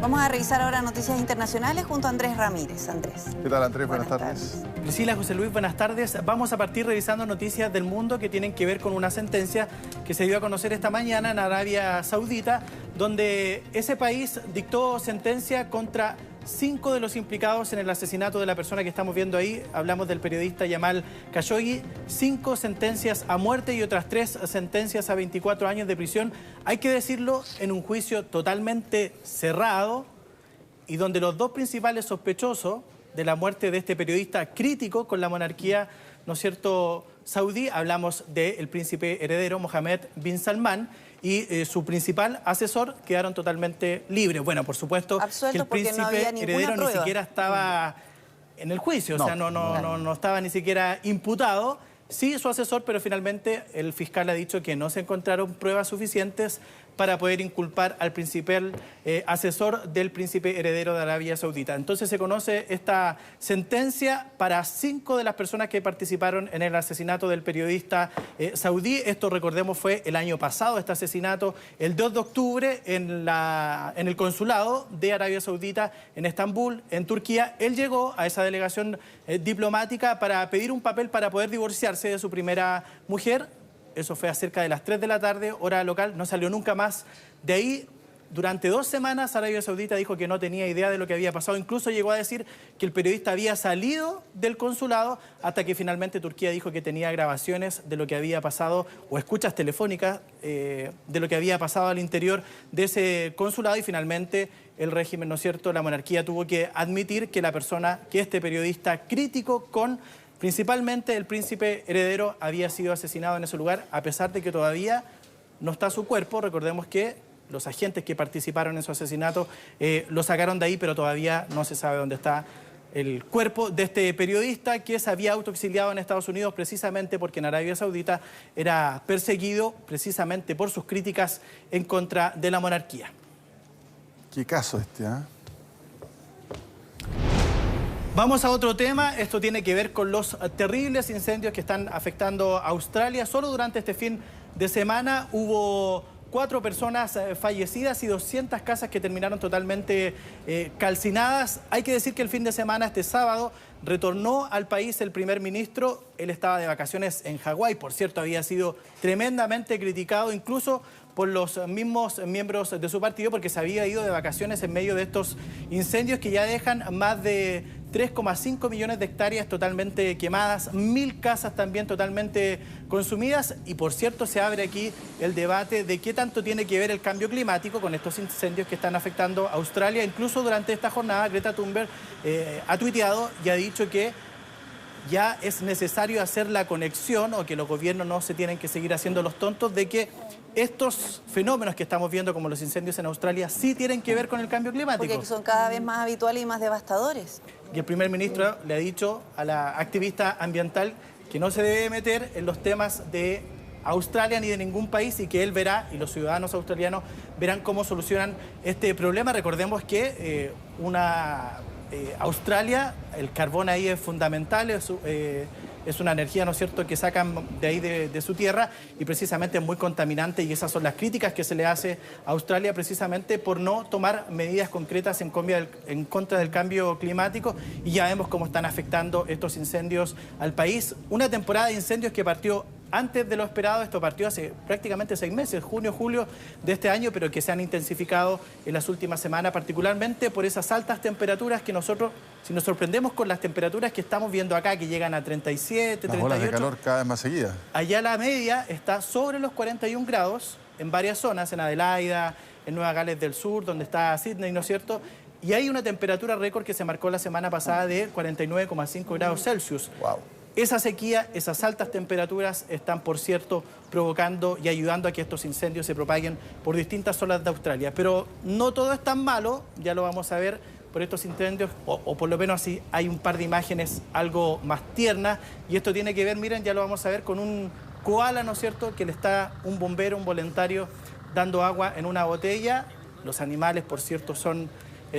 Vamos a revisar ahora noticias internacionales junto a Andrés Ramírez. Andrés. ¿Qué tal, Andrés? Buenas tardes. Priscila, José Luis, buenas tardes. Vamos a partir revisando noticias del mundo que tienen que ver con una sentencia que se dio a conocer esta mañana en Arabia Saudita, donde ese país dictó sentencia contra 5 de los implicados en el asesinato de la persona que estamos viendo ahí. Hablamos del periodista Jamal Khashoggi. 5 sentencias a muerte y otras 3 sentencias a 24 años de prisión. Hay que decirlo, en un juicio totalmente cerrado y donde los 2 principales sospechosos de la muerte de este periodista crítico con la monarquía, ¿no es cierto?, saudí, hablamos del príncipe heredero Mohammed bin Salman, y su principal asesor quedaron totalmente libres. Bueno, por supuesto que el príncipe heredero ni siquiera estaba en el juicio, o sea, no estaba ni siquiera imputado. Sí, su asesor, pero finalmente el fiscal ha dicho que no se encontraron pruebas suficientes para poder inculpar al principal asesor del príncipe heredero de Arabia Saudita. Entonces se conoce esta sentencia para 5 de las personas que participaron en el asesinato del periodista saudí. Esto, recordemos, fue el año pasado, este asesinato, el 2 de octubre en el consulado de Arabia Saudita en Estambul, en Turquía. Él llegó a esa delegación diplomática para pedir un papel para poder divorciarse de su primera mujer. Eso fue a cerca de las 3 de la tarde, hora local, no salió nunca más. De ahí, durante 2 semanas, Arabia Saudita dijo que no tenía idea de lo que había pasado. Incluso llegó a decir que el periodista había salido del consulado, hasta que finalmente Turquía dijo que tenía grabaciones de lo que había pasado, o escuchas telefónicas de lo que había pasado al interior de ese consulado, y finalmente el régimen, ¿no es cierto?, la monarquía tuvo que admitir que este periodista crítico con principalmente el príncipe heredero había sido asesinado en ese lugar, a pesar de que todavía no está su cuerpo. Recordemos que los agentes que participaron en su asesinato lo sacaron de ahí, pero todavía no se sabe dónde está el cuerpo de este periodista que se había autoexiliado en Estados Unidos precisamente porque en Arabia Saudita era perseguido precisamente por sus críticas en contra de la monarquía. Qué caso este, ¿eh? Vamos a otro tema. Esto tiene que ver con los terribles incendios que están afectando a Australia. Solo durante este fin de semana hubo 4 personas fallecidas y 200 casas que terminaron totalmente calcinadas. Hay que decir que el fin de semana, este sábado, retornó al país el primer ministro. Él estaba de vacaciones en Hawái. Por cierto, había sido tremendamente criticado, incluso por los mismos miembros de su partido, porque se había ido de vacaciones en medio de estos incendios que ya dejan más de 3,5 millones de hectáreas totalmente quemadas, 1000 casas también totalmente consumidas. Y por cierto, se abre aquí el debate de qué tanto tiene que ver el cambio climático con estos incendios que están afectando a Australia. Incluso durante esta jornada, Greta Thunberg ha tuiteado y ha dicho que ya es necesario hacer la conexión, o que los gobiernos no se tienen que seguir haciendo los tontos, de que estos fenómenos que estamos viendo, como los incendios en Australia, sí tienen que ver con el cambio climático. Porque son cada vez más habituales y más devastadores. Y el primer ministro le ha dicho a la activista ambiental que no se debe meter en los temas de Australia ni de ningún país, y que él verá, y los ciudadanos australianos verán cómo solucionan este problema. Recordemos que Australia, el carbón ahí es fundamental, es una energía, ¿no es cierto?, que sacan de ahí de su tierra, y precisamente es muy contaminante, y esas son las críticas que se le hace a Australia precisamente por no tomar medidas concretas en contra del cambio climático. Y ya vemos cómo están afectando estos incendios al país. Una temporada de incendios que partió antes de lo esperado. Esto partió hace prácticamente 6 meses, junio, julio de este año, pero que se han intensificado en las últimas semanas, particularmente por esas altas temperaturas que nosotros, si nos sorprendemos con las temperaturas que estamos viendo acá, que llegan a 37, 38... Las olas de calor cada vez más seguidas. Allá la media está sobre los 41 grados en varias zonas, en Adelaida, en Nueva Gales del Sur, donde está Sydney, ¿no es cierto? Y hay una temperatura récord que se marcó la semana pasada de 49,5 grados Celsius. Wow. Esa sequía, esas altas temperaturas están, por cierto, provocando y ayudando a que estos incendios se propaguen por distintas zonas de Australia. Pero no todo es tan malo, ya lo vamos a ver por estos incendios, o por lo menos así hay un par de imágenes algo más tiernas. Y esto tiene que ver, miren, ya lo vamos a ver, con un koala, ¿no es cierto?, que le está un bombero, un voluntario, dando agua en una botella. Los animales, por cierto, son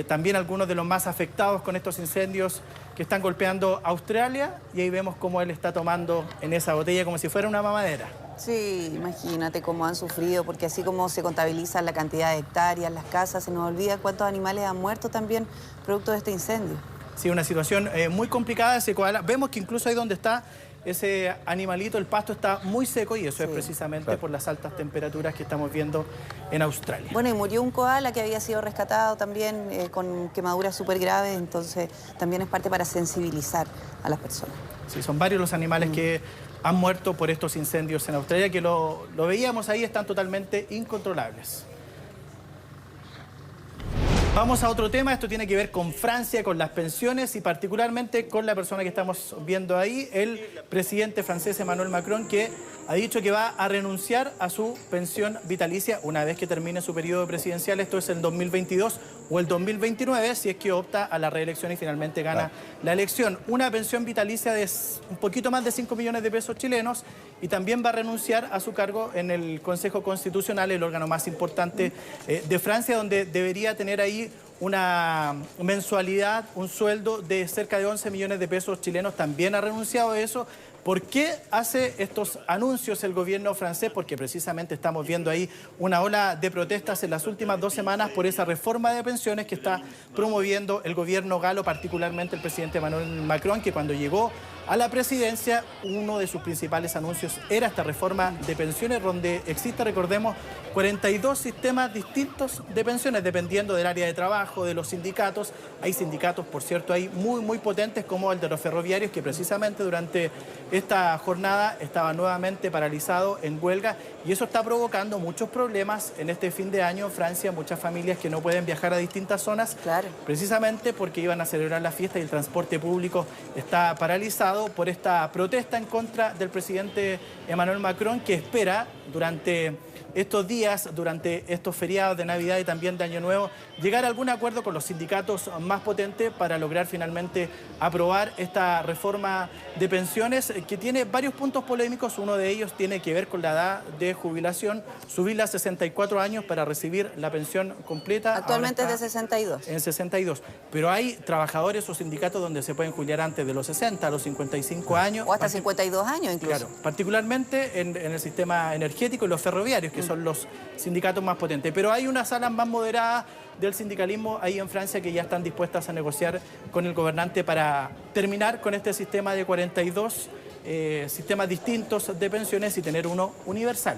también algunos de los más afectados con estos incendios que están golpeando Australia, y ahí vemos cómo él está tomando en esa botella como si fuera una mamadera. Sí, imagínate cómo han sufrido, porque así como se contabiliza la cantidad de hectáreas, las casas, se nos olvida cuántos animales han muerto también producto de este incendio. Sí, una situación muy complicada ese koala. Vemos que incluso ahí donde está ese animalito, el pasto está muy seco y eso es precisamente por las altas temperaturas que estamos viendo en Australia. Bueno, y murió un koala que había sido rescatado también con quemaduras súper graves, entonces también es parte para sensibilizar a las personas. Sí, son varios los animales que han muerto por estos incendios en Australia, que lo veíamos ahí, están totalmente incontrolables. Vamos a otro tema, esto tiene que ver con Francia, con las pensiones y particularmente con la persona que estamos viendo ahí, el presidente francés Emmanuel Macron, que ha dicho que va a renunciar a su pensión vitalicia una vez que termine su periodo presidencial, esto es el 2022 o el 2029, si es que opta a la reelección y finalmente gana la elección. Una pensión vitalicia de un poquito más de 5 millones de pesos chilenos y también va a renunciar a su cargo en el Consejo Constitucional, el órgano más importante de Francia, donde debería tener ahí una mensualidad, un sueldo de cerca de 11 millones de pesos chilenos. También ha renunciado a eso. ¿Por qué hace estos anuncios el gobierno francés? Porque precisamente estamos viendo ahí una ola de protestas en las últimas 2 semanas por esa reforma de pensiones que está promoviendo el gobierno galo, particularmente el presidente Emmanuel Macron, que cuando llegó a la presidencia, uno de sus principales anuncios era esta reforma de pensiones, donde existe, recordemos, 42 sistemas distintos de pensiones, dependiendo del área de trabajo, de los sindicatos. Hay sindicatos, por cierto, ahí muy potentes, como el de los ferroviarios, que precisamente durante esta jornada estaba nuevamente paralizado en huelga, y eso está provocando muchos problemas en este fin de año en Francia, muchas familias que no pueden viajar a distintas zonas, precisamente porque iban a celebrar la fiesta y el transporte público está paralizado por esta protesta en contra del presidente Emmanuel Macron, que espera durante estos días, durante estos feriados de Navidad y también de Año Nuevo, llegar a algún acuerdo con los sindicatos más potentes para lograr finalmente aprobar esta reforma de pensiones que tiene varios puntos polémicos. Uno de ellos tiene que ver con la edad de jubilación, subirla a 64 años para recibir la pensión completa. Actualmente es de 62. En 62. Pero hay trabajadores o sindicatos donde se pueden jubilar antes de los 60, a los 55 años. O hasta 52 años incluso. Claro, particularmente en el sistema energético y los ferroviarios, que son los sindicatos más potentes. Pero hay unas salas más moderadas del sindicalismo ahí en Francia que ya están dispuestas a negociar con el gobernante para terminar con este sistema de 42 sistemas distintos de pensiones y tener uno universal.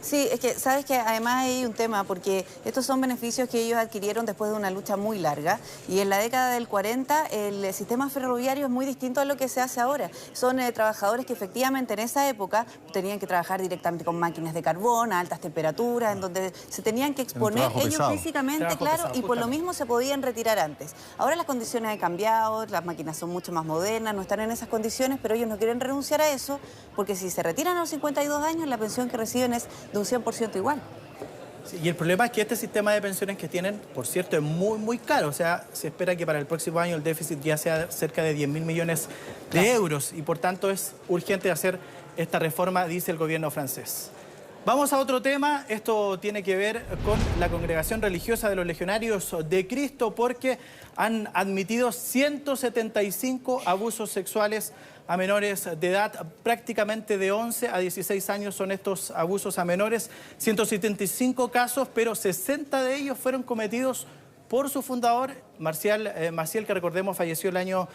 Sí, es que sabes que además hay un tema, porque estos son beneficios que ellos adquirieron después de una lucha muy larga, y en la década del 40 el sistema ferroviario es muy distinto a lo que se hace ahora. Son trabajadores que efectivamente en esa época tenían que trabajar directamente con máquinas de carbón a altas temperaturas, en donde se tenían que exponer ellos físicamente, claro, y por lo mismo se podían retirar antes. Ahora las condiciones han cambiado, las máquinas son mucho más modernas, no están en esas condiciones, pero ellos no quieren renunciar a eso, porque si se retiran a los 52 años, la pensión que reciben es de un 100% igual. Sí, y el problema es que este sistema de pensiones que tienen, por cierto, es muy caro. O sea, se espera que para el próximo año el déficit ya sea cerca de 10.000 millones de euros y por tanto es urgente hacer esta reforma, dice el gobierno francés. Vamos a otro tema, esto tiene que ver con la congregación religiosa de los Legionarios de Cristo, porque han admitido 175 abusos sexuales a menores de edad, prácticamente de 11 a 16 años son estos abusos a menores, 175 casos, pero 60 de ellos fueron cometidos por su fundador, Maciel, que recordemos falleció el año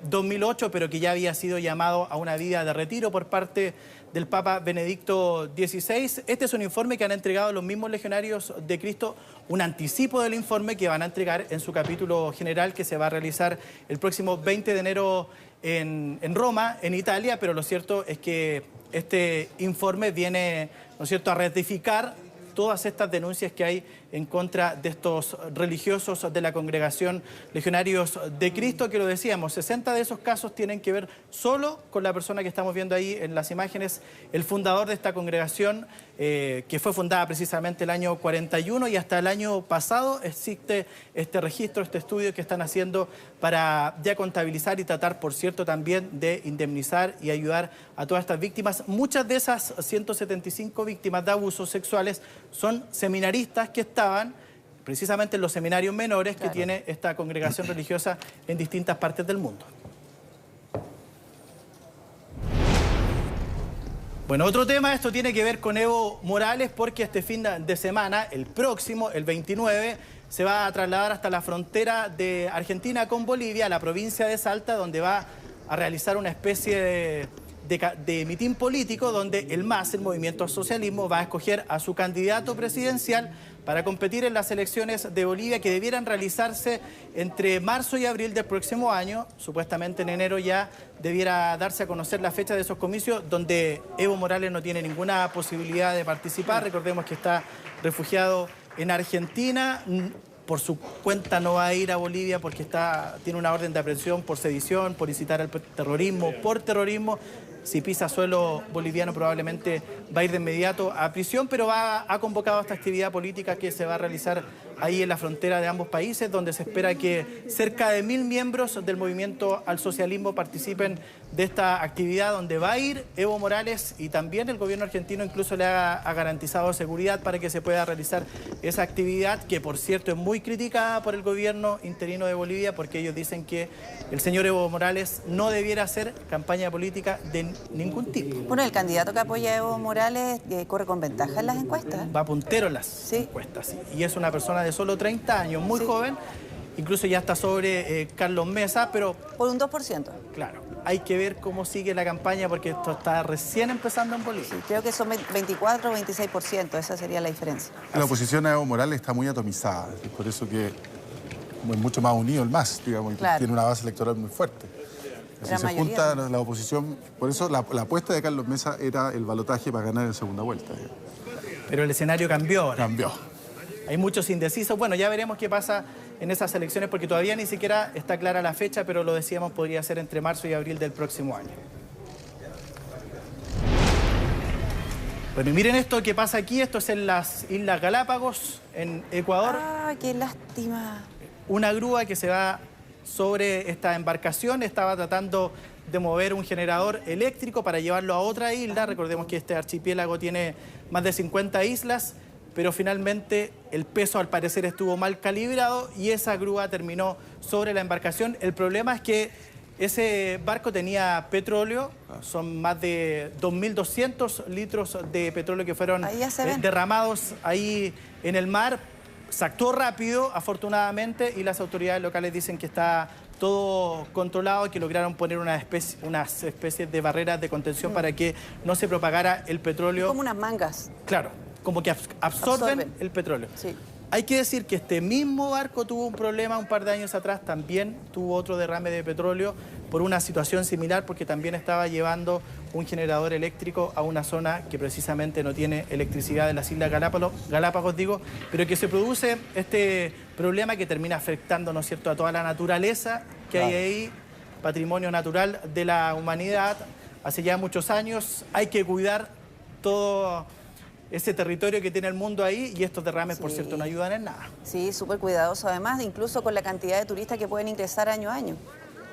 2008, pero que ya había sido llamado a una vida de retiro por parte del Papa Benedicto XVI. Este es un informe que han entregado los mismos Legionarios de Cristo, un anticipo del informe que van a entregar en su capítulo general que se va a realizar el próximo 20 de enero en Roma, en Italia, pero lo cierto es que este informe viene, ¿no es cierto?, a ratificar todas estas denuncias que hay en contra de estos religiosos de la congregación Legionarios de Cristo, que lo decíamos, 60 de esos casos tienen que ver solo con la persona que estamos viendo ahí en las imágenes, el fundador de esta congregación, que fue fundada precisamente el año 41 y hasta el año pasado existe este registro, este estudio que están haciendo para ya contabilizar y tratar, por cierto, también de indemnizar y ayudar a todas estas víctimas. Muchas de esas 175 víctimas de abusos sexuales son seminaristas que estaban precisamente en los seminarios menores que tiene esta congregación religiosa en distintas partes del mundo. Bueno, otro tema, esto tiene que ver con Evo Morales porque este fin de semana, el próximo, el 29, se va a trasladar hasta la frontera de Argentina con Bolivia, la provincia de Salta, donde va a realizar una especie de mitin político donde el MAS, el Movimiento al Socialismo, va a escoger a su candidato presidencial para competir en las elecciones de Bolivia que debieran realizarse entre marzo y abril del próximo año. Supuestamente en enero ya debiera darse a conocer la fecha de esos comicios donde Evo Morales no tiene ninguna posibilidad de participar. Recordemos que está refugiado en Argentina. Por su cuenta no va a ir a Bolivia porque tiene una orden de aprehensión por sedición, por incitar al terrorismo, por terrorismo. Si pisa suelo boliviano probablemente va a ir de inmediato a prisión, pero ha convocado esta actividad política que se va a realizar ahí en la frontera de ambos países, donde se espera que cerca de 1000 miembros del Movimiento al Socialismo participen de esta actividad, donde va a ir Evo Morales y también el gobierno argentino incluso le ha garantizado seguridad para que se pueda realizar esa actividad, que por cierto es muy criticada por el gobierno interino de Bolivia, porque ellos dicen que el señor Evo Morales no debiera hacer campaña política de ningún tipo. Bueno, el candidato que apoya a Evo Morales corre con ventaja en las encuestas. Va puntero en las encuestas, sí. Y es una persona de solo 30 años, muy joven, incluso ya está sobre Carlos Mesa, pero... Por un 2%. Claro, hay que ver cómo sigue la campaña porque esto está recién empezando en Bolivia. Sí, creo que son 24 o 26%, esa sería la diferencia. La oposición a Evo Morales está muy atomizada, es por eso que es mucho más unido el MAS, digamos, y tiene una base electoral muy fuerte. Si se junta la oposición, por eso la apuesta de Carlos Mesa era el balotaje para ganar en segunda vuelta. Digamos. Pero el escenario cambió ahora. Cambió. Hay muchos indecisos. Bueno, ya veremos qué pasa en esas elecciones porque todavía ni siquiera está clara la fecha, pero lo decíamos, podría ser entre marzo y abril del próximo año. Bueno, y miren esto que pasa aquí. Esto es en las Islas Galápagos, en Ecuador. ¡Ah, qué lástima! Una grúa que se va sobre esta embarcación estaba tratando de mover un generador eléctrico para llevarlo a otra isla. Recordemos que este archipiélago tiene más de 50 islas, pero finalmente el peso al parecer estuvo mal calibrado y esa grúa terminó sobre la embarcación. El problema es que ese barco tenía petróleo, son más de 2.200 litros de petróleo que fueron derramados ahí en el mar. Se actuó rápido, afortunadamente, y las autoridades locales dicen que está todo controlado, que lograron poner unas especies de barreras de contención para que no se propagara el petróleo. Como unas mangas. Claro, como que absorben el petróleo. Sí. Hay que decir que este mismo barco tuvo un problema un par de años atrás, también tuvo otro derrame de petróleo por una situación similar, porque también estaba llevando un generador eléctrico a una zona que precisamente no tiene electricidad en las Islas Galápagos, pero que se produce este problema que termina afectando, ¿no es cierto?, a toda la naturaleza que hay ahí, patrimonio natural de la humanidad. Hace ya muchos años hay que cuidar todo ese territorio que tiene el mundo ahí y estos derrames, por cierto, no ayudan en nada. Sí, súper cuidadoso además, incluso con la cantidad de turistas que pueden ingresar año a año.